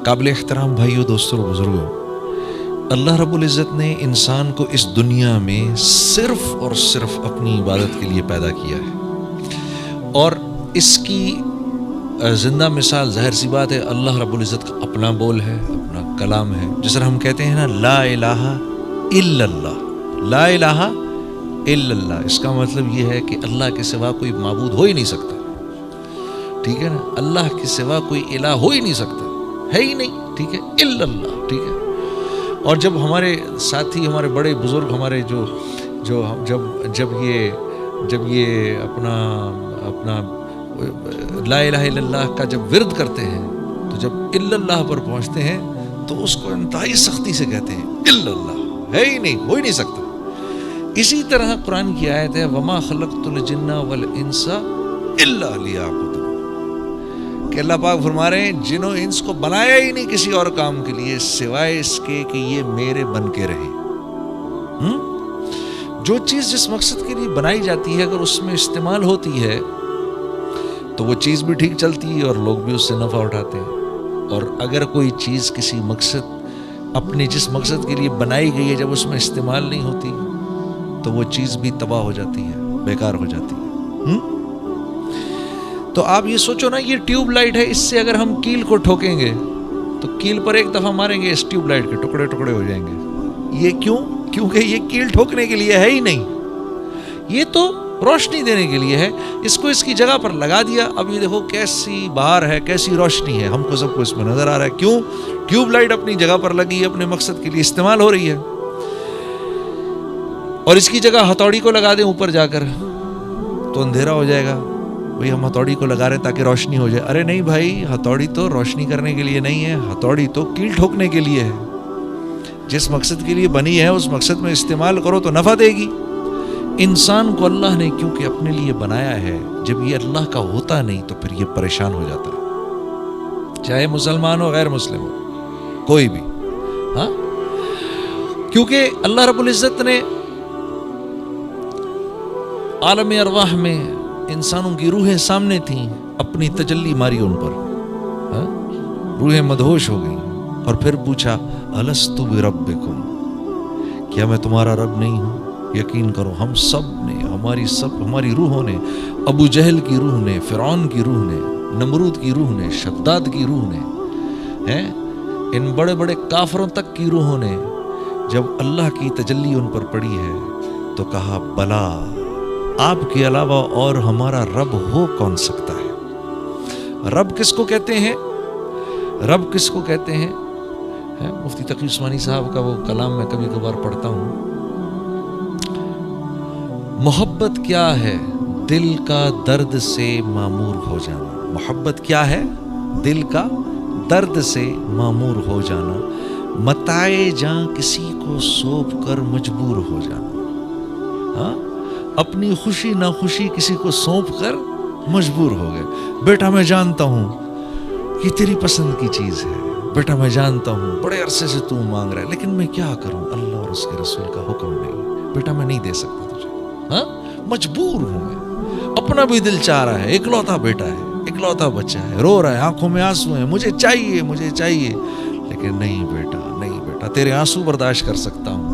قابل احترام بھائیو، دوستوں، بزرگوں، اللہ رب العزت نے انسان کو اس دنیا میں صرف اور صرف اپنی عبادت کے لیے پیدا کیا ہے، اور اس کی زندہ مثال ظاہر سی بات ہے اللہ رب العزت کا اپنا بول ہے، اپنا کلام ہے. جس طرح ہم کہتے ہیں نا لا الہ الا اللہ، لا الہ الا اللہ، اس کا مطلب یہ ہے کہ اللہ کے سوا کوئی معبود ہو ہی نہیں سکتا. ٹھیک ہے نا، اللہ کے سوا کوئی الہ ہو ہی نہیں سکتا، ہے ہی نہیں. ٹھیک ہے، الا اللہ. ٹھیک ہے. اور جب ہمارے ساتھی، ہمارے بڑے بزرگ، ہمارے جب یہ اپنا لا الہ الا اللہ کا جب ورد کرتے ہیں، تو جب الا اللہ پر پہنچتے ہیں تو اس کو انتہائی سختی سے کہتے ہیں الا اللہ، ہے ہی نہیں، ہو ہی نہیں سکتا. اسی طرح قرآن کی آیت ہے وما خلقت الجن والانس الا لیعبدون، کہ اللہ پاک فرما رہے ہیں جن و انس کو بنایا ہی نہیں کسی اور کام کے لیے سوائے اس کے کہ یہ میرے بن کے رہے. جو چیز جس مقصد کے لیے بنائی جاتی ہے اگر اس میں استعمال ہوتی ہے تو وہ چیز بھی ٹھیک چلتی ہے اور لوگ بھی اس سے نفع اٹھاتے ہیں. اور اگر کوئی چیز کسی مقصد، اپنے جس مقصد کے لیے بنائی گئی ہے، جب اس میں استعمال نہیں ہوتی تو وہ چیز بھی تباہ ہو جاتی ہے، بیکار ہو جاتی ہے. تو آپ یہ سوچو نا، یہ ٹیوب لائٹ ہے، اس سے اگر ہم کیل کو ٹھوکیں گے تو کیل پر ایک دفعہ ماریں گے، اس ٹیوب لائٹ کے ٹکڑے ٹکڑے ہو جائیں گے. یہ کیوں؟ کیونکہ یہ کیل ٹھوکنے کے لیے ہے ہی نہیں، یہ تو روشنی دینے کے لیے ہے. اس کو اس کی جگہ پر لگا دیا، اب یہ دیکھو کیسی بہار ہے، کیسی روشنی ہے، ہم کو سب کو اس میں نظر آ رہا ہے. کیوں؟ ٹیوب لائٹ اپنی جگہ پر لگی ہے، اپنے مقصد کے لیے استعمال ہو رہی ہے. اور اس کی جگہ ہتھوڑی کو لگا دیں اوپر جا کر تو اندھیرا ہو جائے گا. بھئی ہم ہتھوڑی کو لگا رہے ہیں تاکہ روشنی ہو جائے. ارے نہیں بھائی، ہتھوڑی تو روشنی کرنے کے لیے نہیں ہے، ہتھوڑی تو کیل ٹھوکنے کے لیے ہے. جس مقصد کے لیے بنی ہے اس مقصد میں استعمال کرو تو نفع دے گی. انسان کو اللہ نے کیونکہ اپنے لیے بنایا ہے، جب یہ اللہ کا ہوتا نہیں تو پھر یہ پریشان ہو جاتا ہے، چاہے مسلمان ہو غیر مسلم ہو، کوئی بھی. ہاں، کیونکہ اللہ رب العزت نے عالم ارواح میں انسانوں کی روحیں سامنے تھیں، اپنی تجلی ماری ان پر، روحیں مدہوش ہو گئیں، اور پھر پوچھا الستُ بربکم، کیا میں تمہارا رب نہیں ہوں؟ یقین کرو ہم سب نے، ہماری روحوں نے، ابو جہل کی روح نے، فرعون کی روح نے، نمرود کی روح نے، شداد کی روح نے، ان بڑے بڑے کافروں تک کی روحوں نے جب اللہ کی تجلی ان پر پڑی ہے تو کہا بلا، آپ کے علاوہ اور ہمارا رب ہو کون سکتا ہے؟ رب کس کو کہتے ہیں؟ رب کس کو کہتے ہیں؟ مفتی تقی عثمانی صاحب کا وہ کلام میں کبھی کبھار پڑھتا ہوں. محبت کیا ہے؟ دل کا درد سے معمور ہو جانا. محبت کیا ہے؟ دل کا درد سے معمور ہو جانا، متائے جاں کسی کو سونپ کر مجبور ہو جانا. اپنی خوشی نہ خوشی کسی کو سونپ کر مجبور ہو گئے. بیٹا میں جانتا ہوں یہ تیری پسند کی چیز ہے، بیٹا میں جانتا ہوں بڑے عرصے سے تو مانگ رہا ہے، لیکن میں کیا کروں، اللہ اور اس کے رسول کا حکم نہیں، بیٹا میں نہیں دے سکتا تجھے. مجبور ہوں میں، اپنا بھی دل چاہ رہا ہے، اکلوتا بیٹا ہے، اکلوتا بچہ ہے، رو رہا ہے، آنکھوں میں آنسو ہیں، مجھے چاہیے مجھے چاہیے، لیکن نہیں بیٹا نہیں بیٹا، تیرے آنسو برداشت کر سکتا ہوں،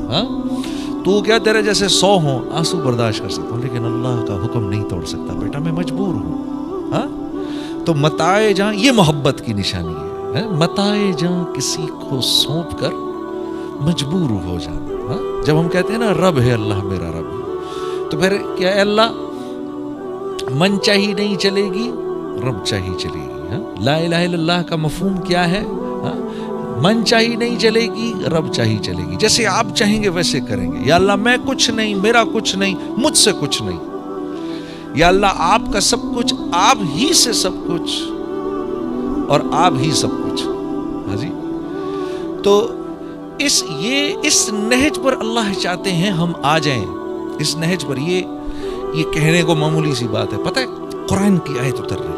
تو کیا تیرے جیسے 100 ہوں آنسو برداشت کر سکتا ہوں، لیکن اللہ کا حکم نہیں توڑ سکتا، بیٹا میں مجبور ہوں. تو متائے جاں، یہ محبت کی نشانی ہے، متائے جاں کسی کو سونپ کر مجبور ہو جانا. جب ہم کہتے ہیں نا رب ہے اللہ میرا رب ہے، تو پھر کیا ہے؟ اللہ من چاہی نہیں چلے گی، رب چاہی چلے گی. لا الہ الا اللہ کا مفہوم کیا ہے؟ من چاہی نہیں چلے گی، رب چاہی چلے گی. جیسے آپ چاہیں گے ویسے کریں گے. یا اللہ میں کچھ نہیں، میرا کچھ نہیں، مجھ سے کچھ نہیں. یا اللہ آپ کا سب کچھ، آپ ہی سے سب کچھ، اور آپ ہی سب کچھ. ہاں جی. تو اس نہج پر اللہ چاہتے ہیں ہم آ جائیں، اس نہج پر. یہ کہنے کو معمولی سی بات ہے، پتہ ہے قرآن کی آیت اتر رہی ہے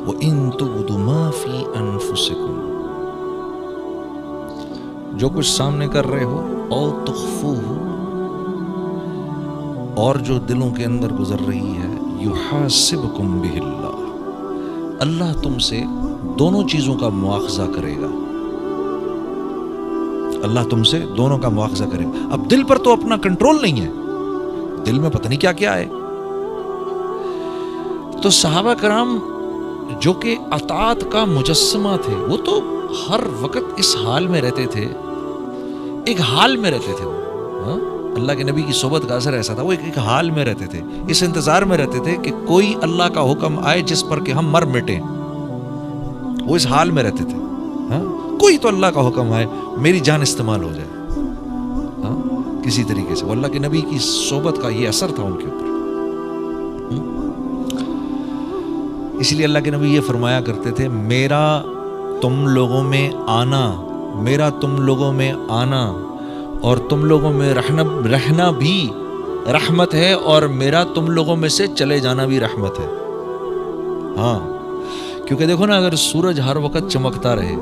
وَإِن تُبْدُوا مَا فِي أَنفُسِكُمْ، جو کچھ سامنے کر رہے ہو، أَوْ تُخْفُوهُ، اور جو دلوں کے اندر گزر رہی ہے، يُحَاسِبْكُمْ بِهِ اللَّهُ، اللہ تم سے دونوں چیزوں کا مواخذہ کرے گا. اللہ تم سے دونوں کا مواخذہ کرے گا. اب دل پر تو اپنا کنٹرول نہیں ہے, دل میں پتہ نہیں کیا کیا ہے. تو صحابہ کرام جو کہ اطاعت کا مجسمہ تھے, وہ تو ہر وقت اس حال میں رہتے تھے, ایک حال میں رہتے تھے. ہاں, اللہ کے نبی کی صحبت کا اثر ایسا تھا, وہ ایک حال میں رہتے تھے, اس انتظار میں رہتے تھے کہ کوئی اللہ کا حکم آئے جس پر کہ ہم مر مٹیں. وہ اس حال میں رہتے تھے. ہاں, کوئی تو اللہ کا حکم آئے, میری جان استعمال ہو جائے. ہاں, کسی طریقے سے. وہ اللہ کے نبی کی صحبت کا یہ اثر تھا ان کے اوپر. اس لیے اللہ کے نبی یہ فرمایا کرتے تھے, میرا تم لوگوں میں آنا, میرا تم لوگوں میں آنا اور تم لوگوں میں رہنا بھی رحمت ہے, اور میرا تم لوگوں میں سے چلے جانا بھی رحمت ہے. ہاں, کیونکہ دیکھو نا, اگر سورج ہر وقت چمکتا رہے,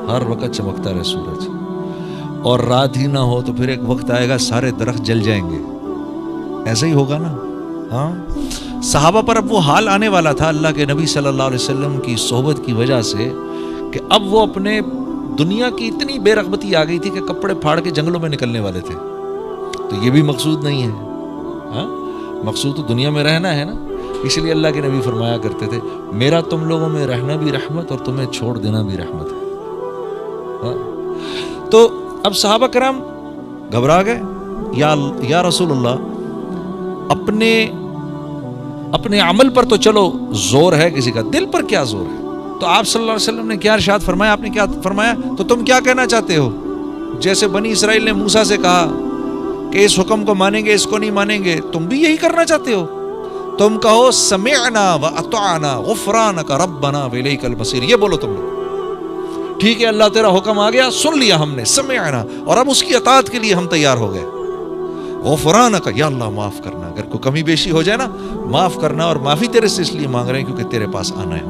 ہر وقت چمکتا رہے سورج, اور رات ہی نہ ہو, تو پھر ایک وقت آئے گا سارے درخت جل جائیں گے. ایسا ہی ہوگا نا. ہاں, صحابہ پر اب وہ حال آنے والا تھا اللہ کے نبی صلی اللہ علیہ وسلم کی صحبت کی وجہ سے, کہ اب وہ اپنے دنیا کی اتنی بے رغبتی آ گئی تھی کہ کپڑے پھاڑ کے جنگلوں میں نکلنے والے تھے. تو یہ بھی مقصود نہیں ہے. ہاں, مقصود تو دنیا میں رہنا ہے نا. اس لیے اللہ کے نبی فرمایا کرتے تھے, میرا تم لوگوں میں رہنا بھی رحمت اور تمہیں چھوڑ دینا بھی رحمت ہے. ہاں, تو اب صحابہ کرام گھبرا گئے, یا رسول اللہ, اپنے عمل پر تو چلو زور ہے کسی کا, دل پر کیا زور ہے؟ تو آپ صلی اللہ علیہ وسلم نے کیا ارشاد فرمایا, آپ نے کیا فرمایا, تو تم کیا کہنا چاہتے ہو؟ جیسے بنی اسرائیل نے موسیٰ سے کہا کہ اس حکم کو مانیں گے, اس کو نہیں مانیں گے, تم بھی یہی کرنا چاہتے ہو؟ تم کہو سمعنا واطعنا غفرانک ربنا والیک المصیر. یہ بولو تم لوگ, ٹھیک ہے اللہ تیرا حکم آ گیا, سن لیا ہم نے, سمعنا, اور اب اس کی اطاعت کے لیے ہم تیار ہو گئے. غفرانک, یا اللہ معاف کرنا, اگر کوئی کمی بیشی ہو جائے نا, معاف کرنا, اور معافی تیرے سے اس لیے مانگ رہے ہیں کیونکہ تیرے پاس آنا ہے.